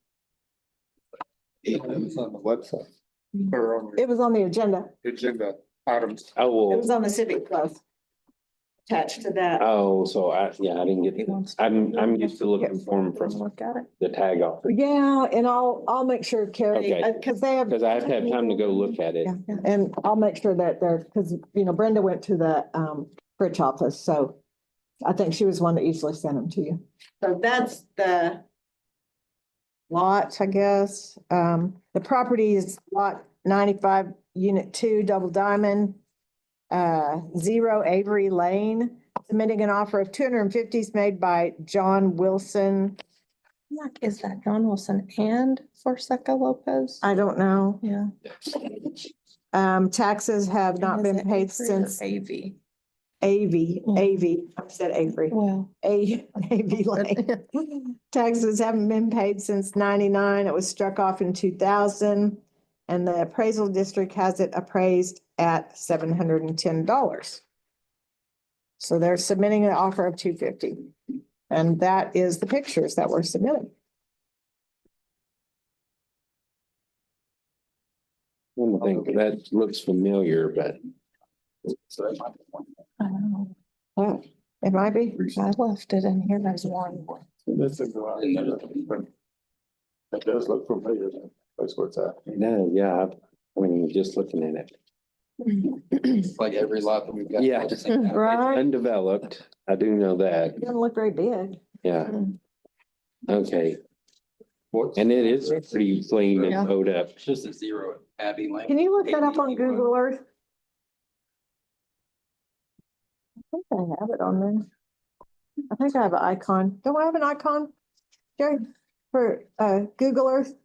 It was on the website. Or on it was on the agenda. the agenda items. Oh, It was on the Civic Plus. Attached to that. oh, so I didn't get, I'm used to looking for them from Look at it. the tag off. Yeah, and I'll make sure Carrie, Okay. because they have. Because I have to have time to go look at it. Yeah, and I'll make sure that because, Brenda went to the Fritch office, so I think she was one that usually sent them to you. So that's the lot, I guess. The property is lot 95, unit 2, Double Diamond, 0 Avery Lane, submitting an offer of 250 is made by John Wilson. Is that John Wilson and Forseca Lopez? I don't know. Yeah. Taxes have not Is been it paid Avery or since AV. Avy, I said Avery. Well. Avy Lane. Taxes haven't been paid since 99. It was struck off in 2000. And the appraisal district has it appraised at $710. So they're submitting an offer of 250. And that is the pictures that were submitted. I think that looks familiar, but I don't know. Oh, it might be. I left it in here. There's one. That's a garage. That does look familiar. That's where it's at. no, yeah, I mean, just looking at it. It's like every lot that we've got. Yeah. Right. Undeveloped, I do know that, Doesn't look very big. yeah. Okay. And it is pretty clean Yeah. and towed up. It's just a 0 Abbey Lane. Can you look that up on Google Earth? I think I have it on there. I think I have an icon. Don't I have an icon? Jerry, for Google Earth,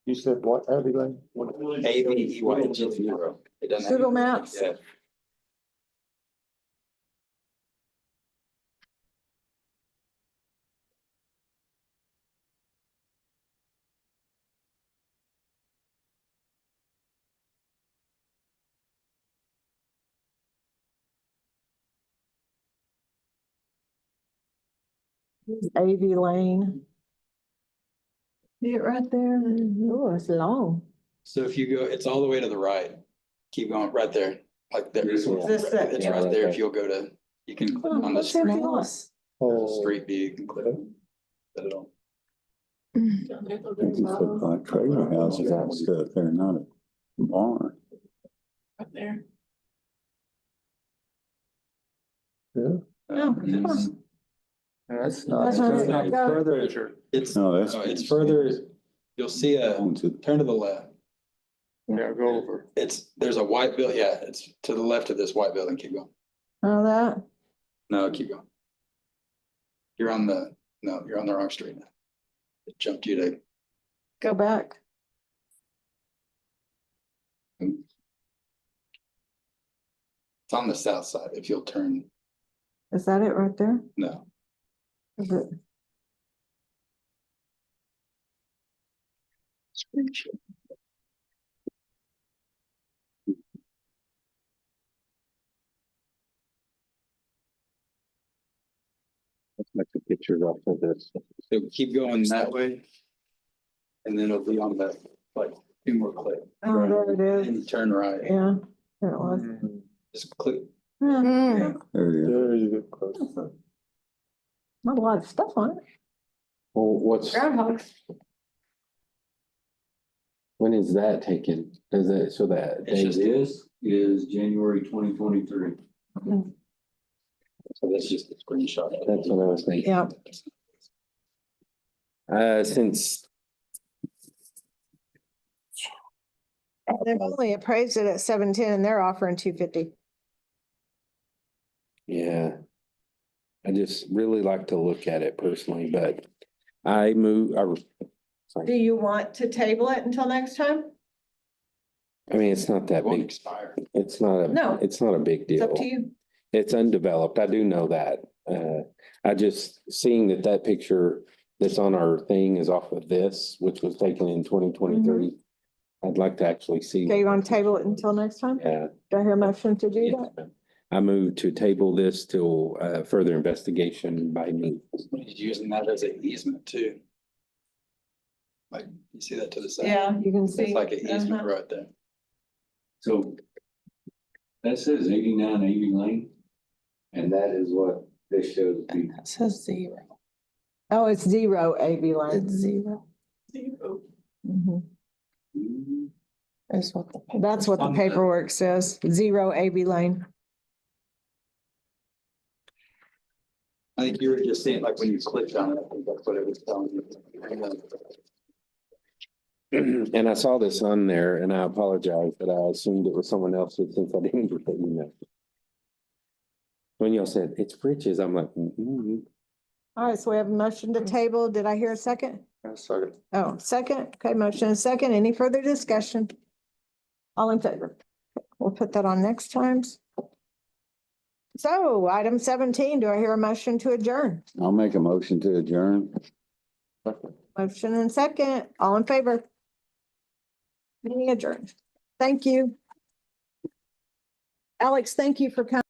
You said what, Abbey Lane? ABEYG 0. It doesn't have- Google Maps. Yeah. AV Lane. See it right there? Oh, it's long. So if you go, it's all the way to the right. Keep going right there, like there. This one? This thing, It's yeah. right there. If you'll go to, you can Oh, on the what's empty lot? street view, you can click. Put it on. It's look like trailer houses and stuff. They're not a barn. Right there. It's- That's not. That's not- it's not no. further, it's, No, that's. it's further, you'll see Owns it. turn to the left. Yeah, go over. There's a white building, yeah, it's to the left of this white building, keep going. Oh, that, No, keep going. You're on the wrong street now. It jumped you to, go back. it's on the south side, if you'll turn, Is that it right there? no. Is it? Let's make the pictures off of this. So keep going that way. And then it'll be on the, like, 2 more clicks. Oh, there it And is. turn right, Yeah, there it was. just click. Yeah. There it is. There you go. Close. Not a lot of stuff on it. Well, Groundhogs. when is that taken? Does it, so that It's date just- This is January 2023. So that's just a screenshot. That's what I was thinking. Yeah. Since, They've only appraised it at 710 and they're offering 250. yeah. I just really like to look at it personally, but I Do sorry, you want to table it until next time? I mean, it's not that That won't big. expire. It's not No. it's not a big It's up to deal. you. It's undeveloped. I do know that. I just seeing that picture that's on our thing is off of this, which was taken in 2023. I'd like to actually see. Okay, you want to table it until next time? Yeah. Do I hear a motion to do that? I move to table this till further investigation by me. He's using that as an easement too. Like, you see that to the side? Yeah, you can see. It's like an easement Uh-huh. right there. So that says 89 Avy Lane. And that is what this shows me. That says 0. Oh, it's 0 AV line. It's 0. Mhm. Is what the. That's what the On the- paperwork says, 0 AV lane. I think you were just saying, like, when you clicked on it, I think that's what it was telling you. And I saw this on there and I apologize, but I assumed it was someone else's since I didn't get the email. When y'all said it's Bridges, I'm like, All right, so we have a motion to table. Did I hear a second? Second. Oh, second. Okay, motion and second. Any further discussion? All in favor? We'll put that on next times. So item 17, do I hear a motion to adjourn? I'll make a motion to adjourn. Motion and second. All in favor? Meeting adjourned. Thank you. Alex, thank you for coming.